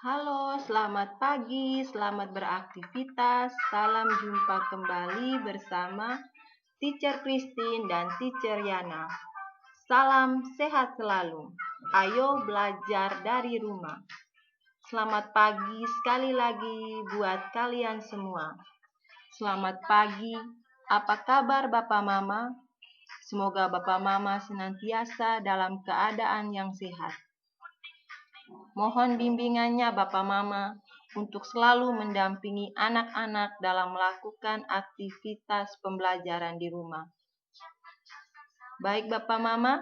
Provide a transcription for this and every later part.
Halo, selamat pagi, selamat beraktivitas. Salam jumpa kembali bersama Teacher Christine dan Teacher Yana. Salam sehat selalu. Ayo belajar dari rumah. Selamat pagi sekali lagi buat kalian semua. Selamat pagi. Apa kabar Bapak Mama? Semoga Bapak Mama senantiasa dalam keadaan yang sehat. Mohon bimbingannya Bapak Mama untuk selalu mendampingi anak-anak dalam melakukan aktivitas pembelajaran di rumah. Baik Bapak Mama,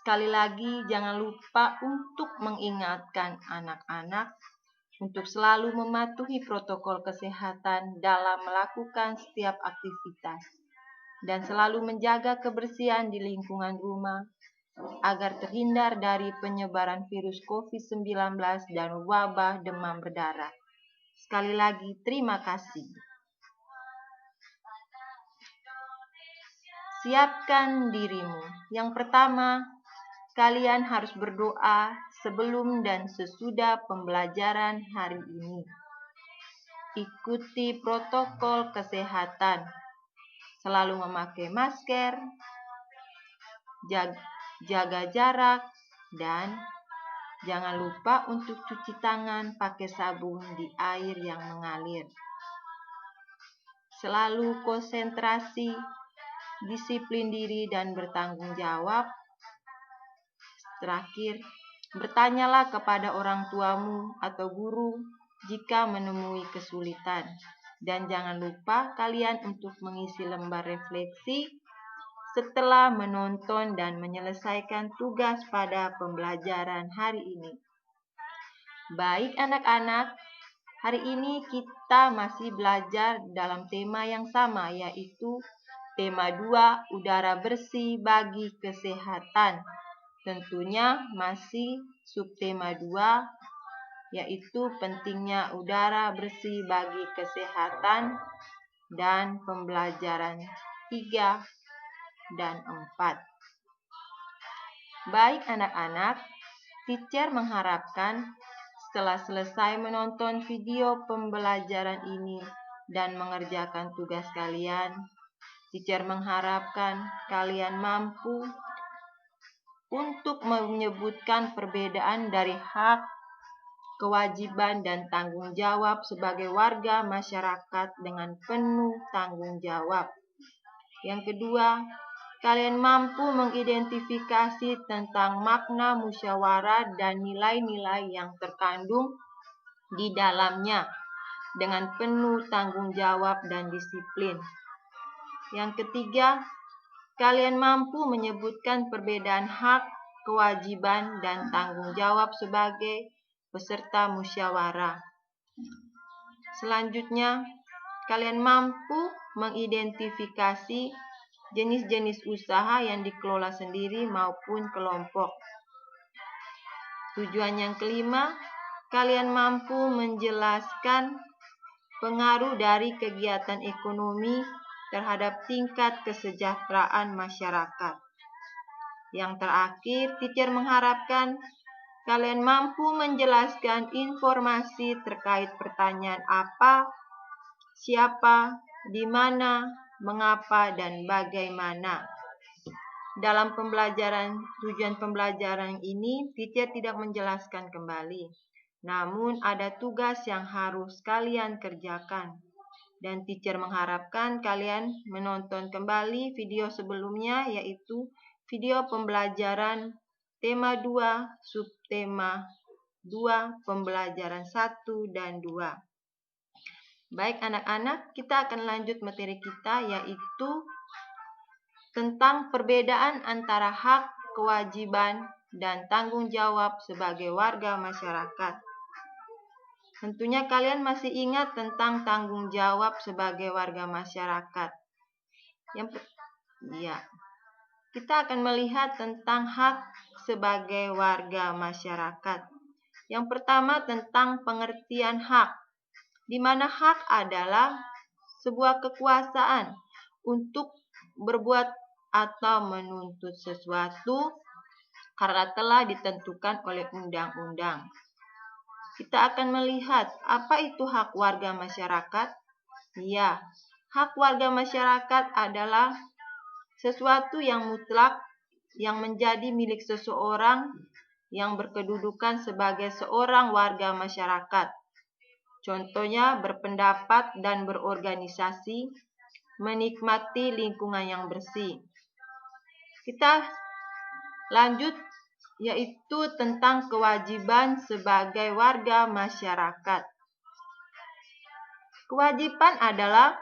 sekali lagi jangan lupa untuk mengingatkan anak-anak untuk selalu mematuhi protokol kesehatan dalam melakukan setiap aktivitas dan selalu menjaga kebersihan di lingkungan rumah agar terhindar dari penyebaran virus COVID-19 dan wabah demam berdarah. Sekali lagi, terima kasih. Siapkan dirimu. Yang pertama, kalian harus berdoa sebelum dan sesudah pembelajaran hari ini. Ikuti protokol kesehatan. Selalu memakai masker, jaga jarak, dan jangan lupa untuk cuci tangan pakai sabun di air yang mengalir. Selalu konsentrasi, disiplin diri, dan bertanggung jawab. Terakhir, bertanyalah kepada orang tuamu atau guru jika menemui kesulitan. Dan jangan lupa kalian untuk mengisi lembar refleksi setelah menonton dan menyelesaikan tugas pada pembelajaran hari ini. Baik anak-anak, hari ini kita masih belajar dalam tema yang sama, yaitu tema 2, udara bersih bagi kesehatan. Tentunya masih subtema 2, yaitu pentingnya udara bersih bagi kesehatan, dan pembelajaran 3 dan 4. Baik anak-anak, teacher mengharapkan setelah selesai menonton video pembelajaran ini dan mengerjakan tugas kalian, teacher mengharapkan kalian mampu untuk menyebutkan perbedaan dari hak, kewajiban, dan tanggung jawab sebagai warga masyarakat dengan penuh tanggung jawab. Yang kedua, kalian mampu mengidentifikasi tentang makna musyawarah dan nilai-nilai yang terkandung di dalamnya dengan penuh tanggung jawab dan disiplin. Yang ketiga, kalian mampu menyebutkan perbedaan hak, kewajiban, dan tanggung jawab sebagai peserta musyawarah. Selanjutnya, kalian mampu mengidentifikasi jenis-jenis usaha yang dikelola sendiri maupun kelompok. Tujuan yang kelima, kalian mampu menjelaskan pengaruh dari kegiatan ekonomi terhadap tingkat kesejahteraan masyarakat. Yang terakhir, teacher mengharapkan kalian mampu menjelaskan informasi terkait pertanyaan apa, siapa, di mana, mengapa, dan bagaimana. Dalam tujuan pembelajaran ini, teacher tidak menjelaskan kembali. Namun ada tugas yang harus kalian kerjakan. Dan teacher mengharapkan kalian menonton kembali video sebelumnya, yaitu video pembelajaran tema 2, subtema 2, pembelajaran 1 dan 2. Baik anak-anak, kita akan lanjut materi kita, yaitu tentang perbedaan antara hak, kewajiban, dan tanggung jawab sebagai warga masyarakat. Tentunya kalian masih ingat tentang tanggung jawab sebagai warga masyarakat. Kita akan melihat tentang hak sebagai warga masyarakat. Yang pertama tentang pengertian hak, di mana hak adalah sebuah kekuasaan untuk berbuat atau menuntut sesuatu karena telah ditentukan oleh undang-undang. kita akan melihat apa itu hak warga masyarakat. Ya, hak warga masyarakat adalah sesuatu yang mutlak yang menjadi milik seseorang yang berkedudukan sebagai seorang warga masyarakat. Contohnya berpendapat dan berorganisasi, menikmati lingkungan yang bersih. Kita lanjut, yaitu tentang kewajiban sebagai warga masyarakat. Kewajiban adalah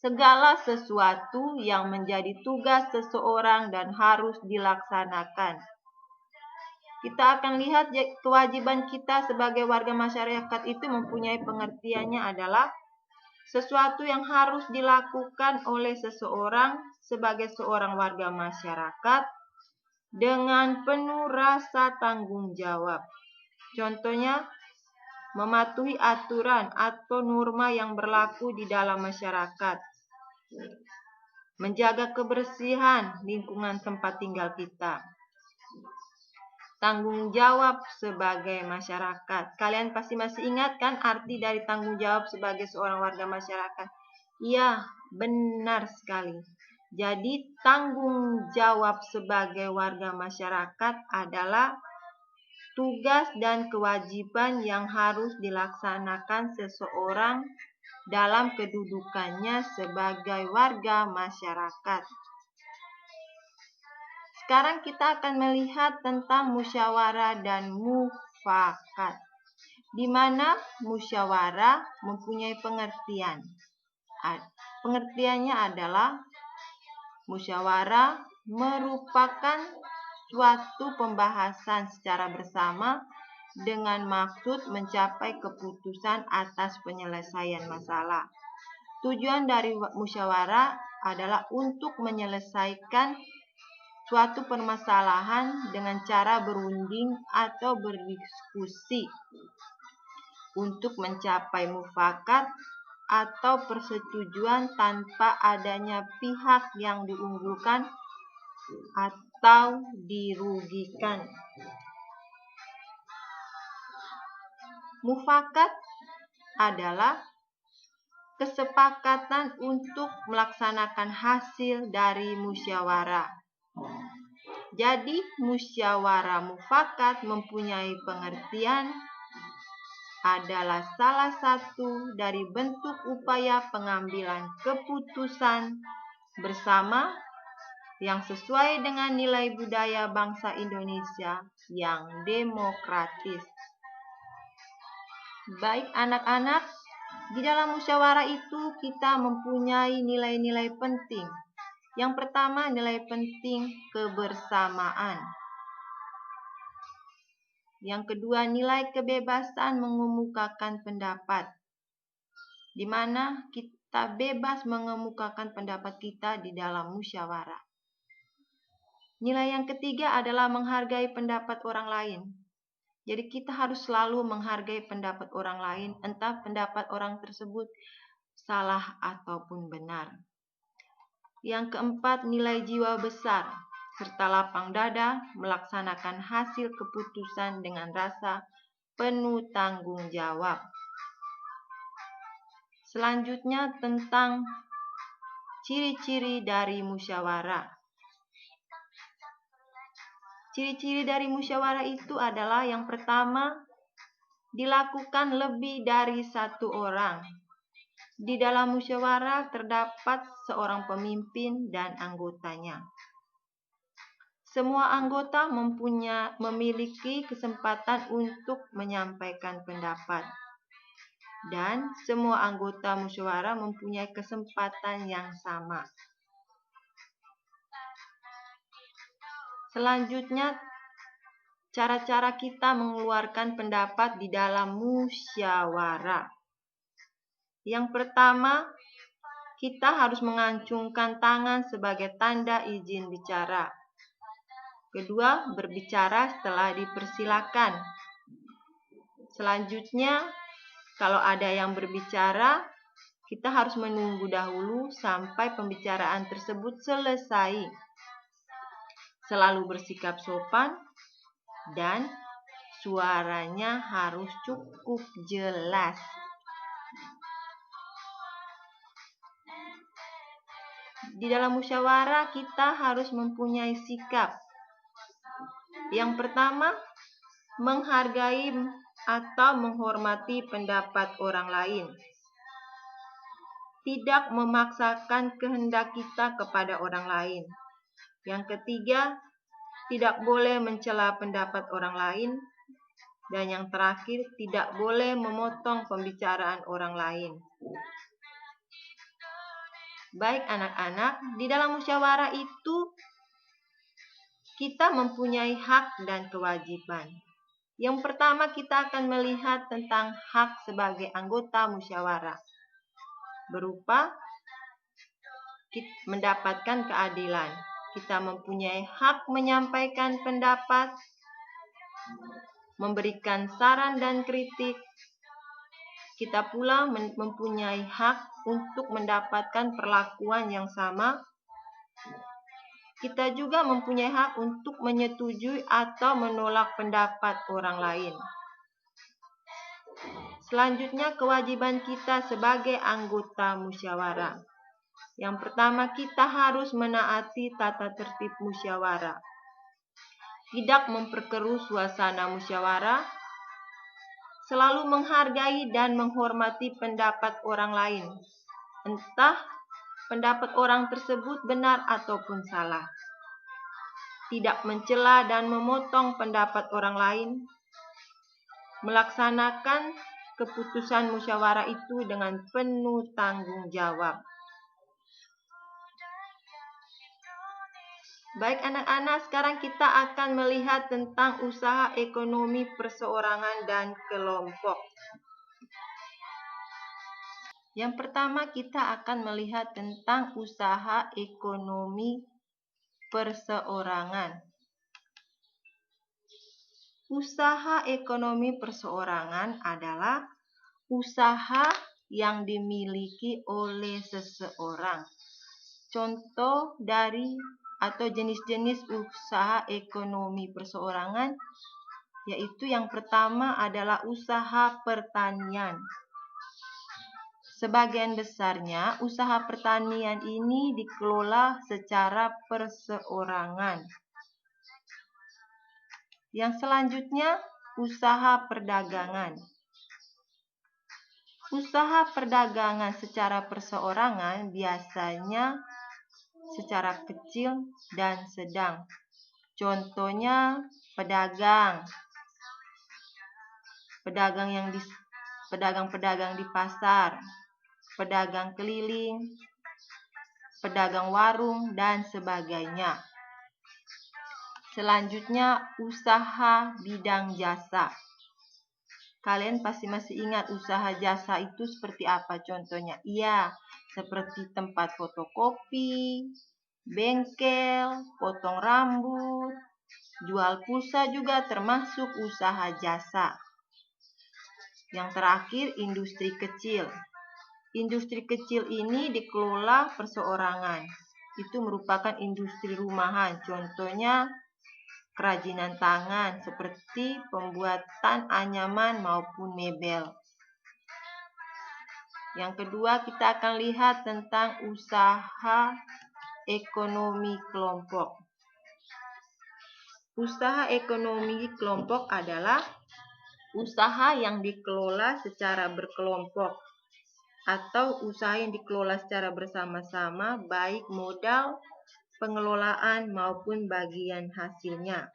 segala sesuatu yang menjadi tugas seseorang dan harus dilaksanakan. Kita akan lihat kewajiban kita sebagai warga masyarakat itu mempunyai pengertiannya adalah sesuatu yang harus dilakukan oleh seseorang sebagai seorang warga masyarakat dengan penuh rasa tanggung jawab. Contohnya, mematuhi aturan atau norma yang berlaku di dalam masyarakat, menjaga kebersihan lingkungan tempat tinggal kita. Tanggung jawab sebagai masyarakat. Kalian pasti masih ingat kan arti dari tanggung jawab sebagai seorang warga masyarakat? Iya, benar sekali. Jadi tanggung jawab sebagai warga masyarakat adalah tugas dan kewajiban yang harus dilaksanakan seseorang dalam kedudukannya sebagai warga masyarakat. Sekarang kita akan melihat tentang musyawarah dan mufakat, di mana musyawarah mempunyai pengertian. Pengertiannya adalah musyawarah merupakan suatu pembahasan secara bersama dengan maksud mencapai keputusan atas penyelesaian masalah. Tujuan dari musyawarah adalah untuk menyelesaikan suatu permasalahan dengan cara berunding atau berdiskusi untuk mencapai mufakat atau persetujuan tanpa adanya pihak yang diunggulkan atau dirugikan. Mufakat adalah kesepakatan untuk melaksanakan hasil dari musyawarah. Jadi, musyawarah mufakat mempunyai pengertian adalah salah satu dari bentuk upaya pengambilan keputusan bersama yang sesuai dengan nilai budaya bangsa Indonesia yang demokratis. Baik anak-anak, di dalam musyawarah itu kita mempunyai nilai-nilai penting. Yang pertama, nilai penting kebersamaan. Yang kedua, nilai kebebasan mengemukakan pendapat, di mana kita bebas mengemukakan pendapat kita di dalam musyawarah. Nilai yang ketiga adalah menghargai pendapat orang lain. Jadi kita harus selalu menghargai pendapat orang lain, entah pendapat orang tersebut salah ataupun benar. Yang keempat, nilai jiwa besar serta lapang dada melaksanakan hasil keputusan dengan rasa penuh tanggung jawab. Selanjutnya tentang ciri-ciri dari musyawarah. Ciri-ciri dari musyawarah itu adalah yang pertama, dilakukan lebih dari satu orang. Di dalam musyawarah terdapat seorang pemimpin dan anggotanya. Semua anggota memiliki kesempatan untuk menyampaikan pendapat. Dan semua anggota musyawarah mempunyai kesempatan yang sama. Selanjutnya, cara-cara kita mengeluarkan pendapat di dalam musyawarah. Yang pertama, kita harus mengacungkan tangan sebagai tanda izin bicara. Kedua, berbicara setelah dipersilakan. Selanjutnya, kalau ada yang berbicara, kita harus menunggu dahulu sampai pembicaraan tersebut selesai. Selalu bersikap sopan dan suaranya harus cukup jelas. Di dalam musyawarah kita harus mempunyai sikap. Yang pertama, menghargai atau menghormati pendapat orang lain. Tidak memaksakan kehendak kita kepada orang lain. Yang ketiga, tidak boleh mencela pendapat orang lain. Dan yang terakhir, tidak boleh memotong pembicaraan orang lain. Baik anak-anak, di dalam musyawarah itu kita mempunyai hak dan kewajiban. Yang pertama, kita akan melihat tentang hak sebagai anggota musyawarah, berupa mendapatkan keadilan. Kita mempunyai hak menyampaikan pendapat, memberikan saran dan kritik. Kita pula mempunyai hak untuk mendapatkan perlakuan yang sama. Kita juga mempunyai hak untuk menyetujui atau menolak pendapat orang lain. Selanjutnya, kewajiban kita sebagai anggota musyawarah. Yang pertama, kita harus menaati tata tertib musyawarah. Tidak memperkeruh suasana musyawarah. Selalu menghargai dan menghormati pendapat orang lain. Entah pendapat orang tersebut benar ataupun salah. Tidak mencela dan memotong pendapat orang lain. Melaksanakan keputusan musyawarah itu dengan penuh tanggung jawab. Baik anak-anak, sekarang kita akan melihat tentang usaha ekonomi perseorangan dan kelompok. Yang pertama, kita akan melihat tentang usaha ekonomi perseorangan. Usaha ekonomi perseorangan adalah usaha yang dimiliki oleh seseorang. Contoh dari atau jenis-jenis usaha ekonomi perseorangan, yaitu yang pertama adalah usaha pertanian. Sebagian besarnya usaha pertanian ini dikelola secara perseorangan. Yang selanjutnya, usaha perdagangan. Usaha perdagangan secara perseorangan biasanya secara kecil dan sedang. Contohnya pedagang di pasar, pedagang keliling, pedagang warung, dan sebagainya. Selanjutnya, usaha bidang jasa. Kalian pasti masih ingat usaha jasa itu seperti apa contohnya? Iya, seperti tempat fotokopi, bengkel, potong rambut, jual pulsa juga termasuk usaha jasa. Yang terakhir, industri kecil. Industri kecil ini dikelola perseorangan. Itu merupakan industri rumahan. Contohnya, kerajinan tangan seperti pembuatan anyaman maupun mebel. Yang kedua, kita akan lihat tentang usaha ekonomi kelompok. Usaha ekonomi kelompok adalah usaha yang dikelola secara berkelompok atau usaha yang dikelola secara bersama-sama, baik modal, pengelolaan maupun bagian hasilnya.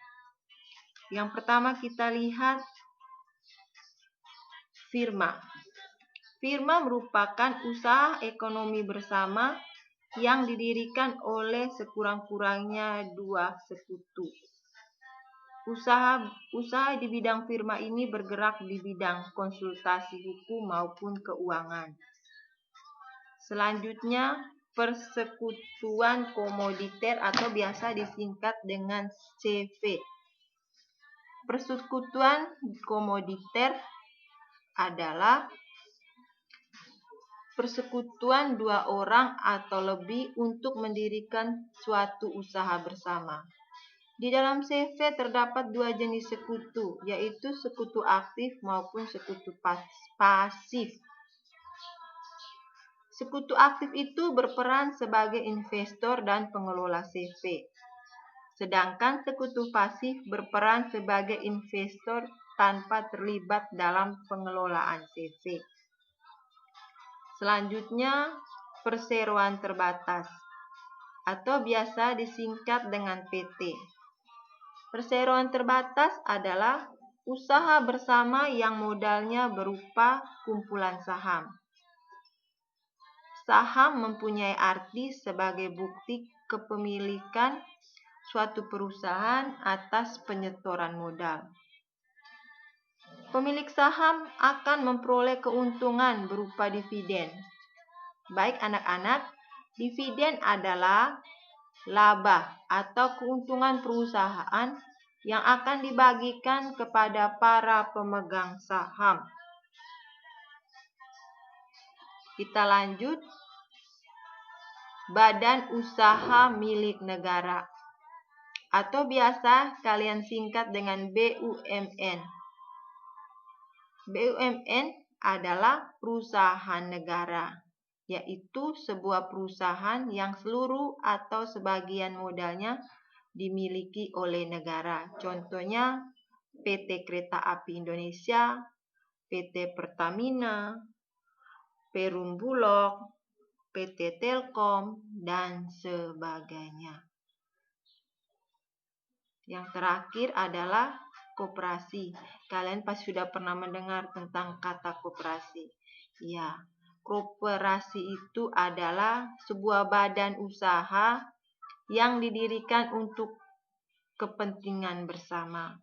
Yang pertama kita lihat firma. Firma merupakan usaha ekonomi bersama yang didirikan oleh sekurang-kurangnya 2 sekutu. Usaha di bidang firma ini bergerak di bidang konsultasi hukum maupun keuangan. Selanjutnya, persekutuan komoditer atau biasa disingkat dengan CV. Persekutuan komoditer adalah persekutuan 2 orang atau lebih untuk mendirikan suatu usaha bersama. Di dalam CV terdapat dua jenis sekutu, yaitu sekutu aktif maupun sekutu pasif. Sekutu aktif itu berperan sebagai investor dan pengelola CV. Sedangkan sekutu pasif berperan sebagai investor tanpa terlibat dalam pengelolaan CV. Selanjutnya, perseroan terbatas atau biasa disingkat dengan PT. Perseroan terbatas adalah usaha bersama yang modalnya berupa kumpulan saham. Saham mempunyai arti sebagai bukti kepemilikan suatu perusahaan atas penyetoran modal. Pemilik saham akan memperoleh keuntungan berupa dividen. Baik anak-anak, dividen adalah laba atau keuntungan perusahaan yang akan dibagikan kepada para pemegang saham. Kita lanjut. Badan usaha milik negara atau biasa kalian singkat dengan BUMN. BUMN adalah perusahaan negara, yaitu sebuah perusahaan yang seluruh atau sebagian modalnya dimiliki oleh negara. Contohnya PT Kereta Api Indonesia, PT Pertamina, Perum Bulog, PT Telkom, dan sebagainya. Yang terakhir adalah koperasi. Kalian pasti sudah pernah mendengar tentang kata koperasi. Ya, koperasi itu adalah sebuah badan usaha yang didirikan untuk kepentingan bersama.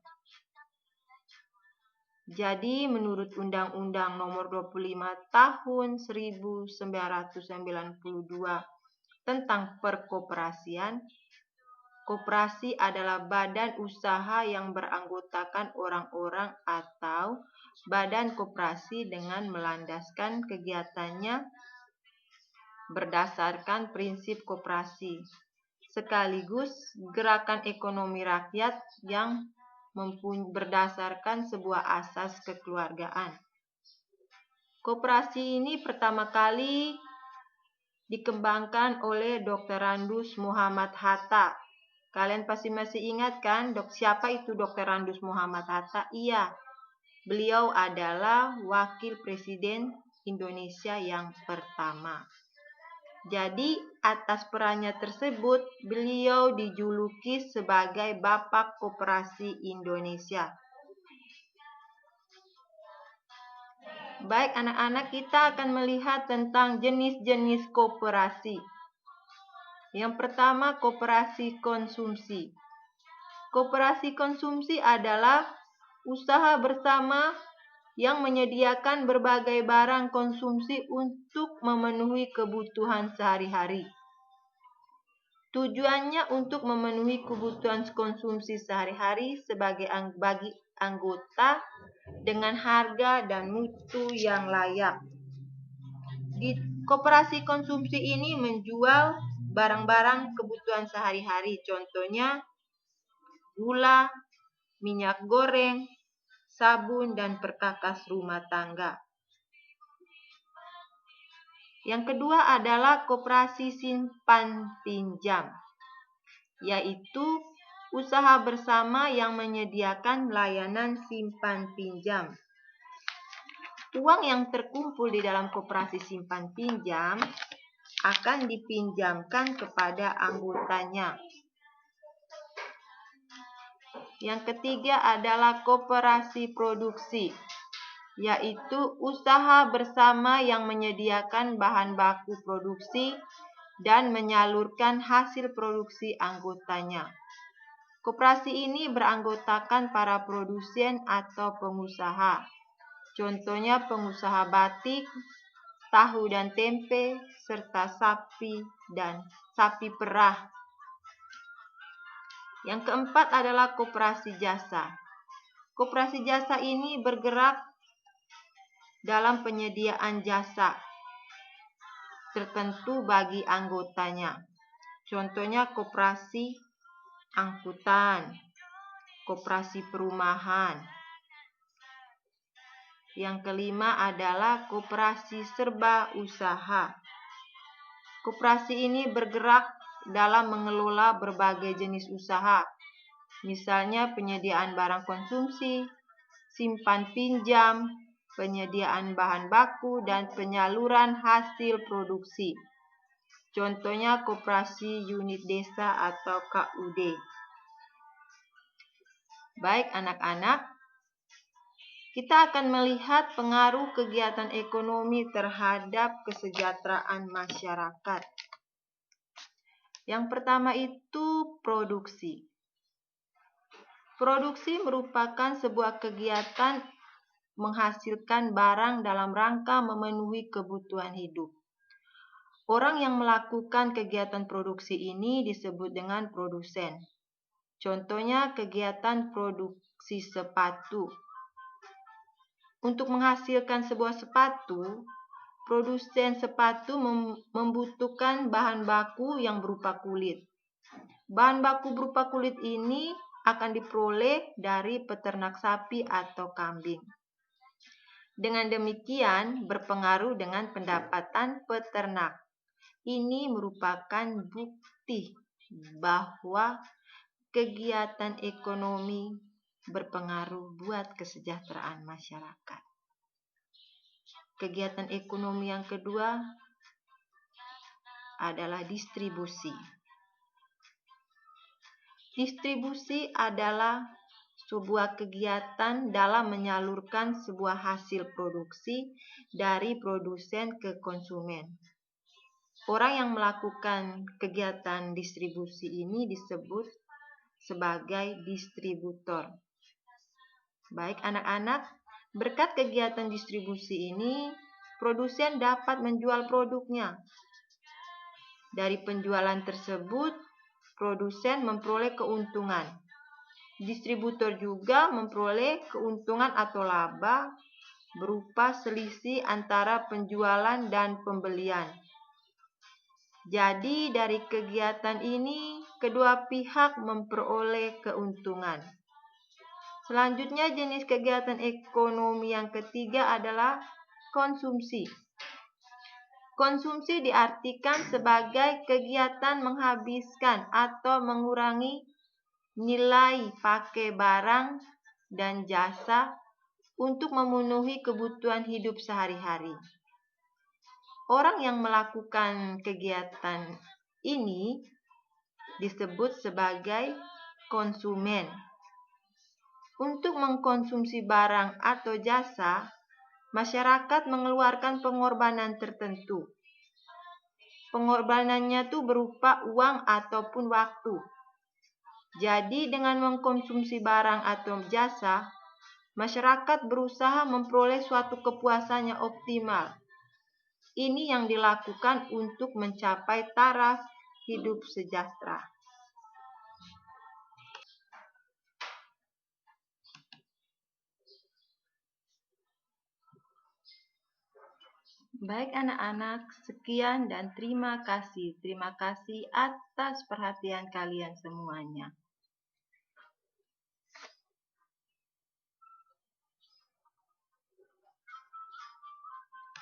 Jadi, menurut Undang-Undang Nomor 25 Tahun 1992 tentang perkoperasian, koperasi adalah badan usaha yang beranggotakan orang-orang atau badan koperasi dengan melandaskan kegiatannya berdasarkan prinsip koperasi, sekaligus gerakan ekonomi rakyat yang berdasarkan sebuah asas kekeluargaan. Koperasi ini pertama kali dikembangkan oleh Dr. Randus Muhammad Hatta. Kalian pasti masih ingat kan, siapa itu Dr. Randus Muhammad Hatta? Iya, beliau adalah wakil presiden Indonesia yang pertama. Jadi, atas perannya tersebut, beliau dijuluki sebagai Bapak Koperasi Indonesia. Baik anak-anak, kita akan melihat tentang jenis-jenis koperasi. Yang pertama, koperasi konsumsi. Koperasi konsumsi adalah usaha bersama yang menyediakan berbagai barang konsumsi untuk memenuhi kebutuhan sehari-hari. Tujuannya untuk memenuhi kebutuhan konsumsi sehari-hari bagi anggota dengan harga dan mutu yang layak. Di koperasi konsumsi ini menjual barang-barang kebutuhan sehari-hari, contohnya gula, minyak goreng, sabun, dan perkakas rumah tangga. Yang kedua adalah koperasi simpan pinjam, yaitu usaha bersama yang menyediakan layanan simpan pinjam. Uang yang terkumpul di dalam koperasi simpan pinjam akan dipinjamkan kepada anggotanya. Yang ketiga adalah koperasi produksi, yaitu usaha bersama yang menyediakan bahan baku produksi dan menyalurkan hasil produksi anggotanya. Koperasi ini beranggotakan para produsen atau pengusaha. Contohnya pengusaha batik, tahu dan tempe, serta sapi perah. Yang keempat adalah koperasi jasa. Koperasi jasa ini bergerak dalam penyediaan jasa tertentu bagi anggotanya. Contohnya koperasi angkutan, koperasi perumahan. Yang kelima adalah koperasi serba usaha. Koperasi ini bergerak dalam mengelola berbagai jenis usaha, misalnya penyediaan barang konsumsi, simpan pinjam, penyediaan bahan baku, dan penyaluran hasil produksi. Contohnya koperasi unit desa atau KUD. Baik anak-anak, kita akan melihat pengaruh kegiatan ekonomi terhadap kesejahteraan masyarakat. Yang pertama itu produksi. Produksi merupakan sebuah kegiatan menghasilkan barang dalam rangka memenuhi kebutuhan hidup. Orang yang melakukan kegiatan produksi ini disebut dengan produsen. Contohnya kegiatan produksi sepatu. Untuk menghasilkan sebuah sepatu, produsen sepatu membutuhkan bahan baku yang berupa kulit. Bahan baku berupa kulit ini akan diperoleh dari peternak sapi atau kambing. Dengan demikian, berpengaruh dengan pendapatan peternak. Ini merupakan bukti bahwa kegiatan ekonomi berpengaruh buat kesejahteraan masyarakat. Kegiatan ekonomi yang kedua adalah distribusi. Distribusi adalah sebuah kegiatan dalam menyalurkan sebuah hasil produksi dari produsen ke konsumen. Orang yang melakukan kegiatan distribusi ini disebut sebagai distributor. Baik anak-anak, berkat kegiatan distribusi ini, produsen dapat menjual produknya. Dari penjualan tersebut, produsen memperoleh keuntungan. Distributor juga memperoleh keuntungan atau laba berupa selisih antara penjualan dan pembelian. Jadi dari kegiatan ini, kedua pihak memperoleh keuntungan. Selanjutnya jenis kegiatan ekonomi yang ketiga adalah konsumsi. Konsumsi diartikan sebagai kegiatan menghabiskan atau mengurangi nilai pakai barang dan jasa untuk memenuhi kebutuhan hidup sehari-hari. Orang yang melakukan kegiatan ini disebut sebagai konsumen. Untuk mengkonsumsi barang atau jasa, masyarakat mengeluarkan pengorbanan tertentu. Pengorbanannya itu berupa uang ataupun waktu. Jadi dengan mengkonsumsi barang atau jasa, masyarakat berusaha memperoleh suatu kepuasan yang optimal. Ini yang dilakukan untuk mencapai taraf hidup sejahtera. Baik anak-anak, sekian dan terima kasih. Terima kasih atas perhatian kalian semuanya.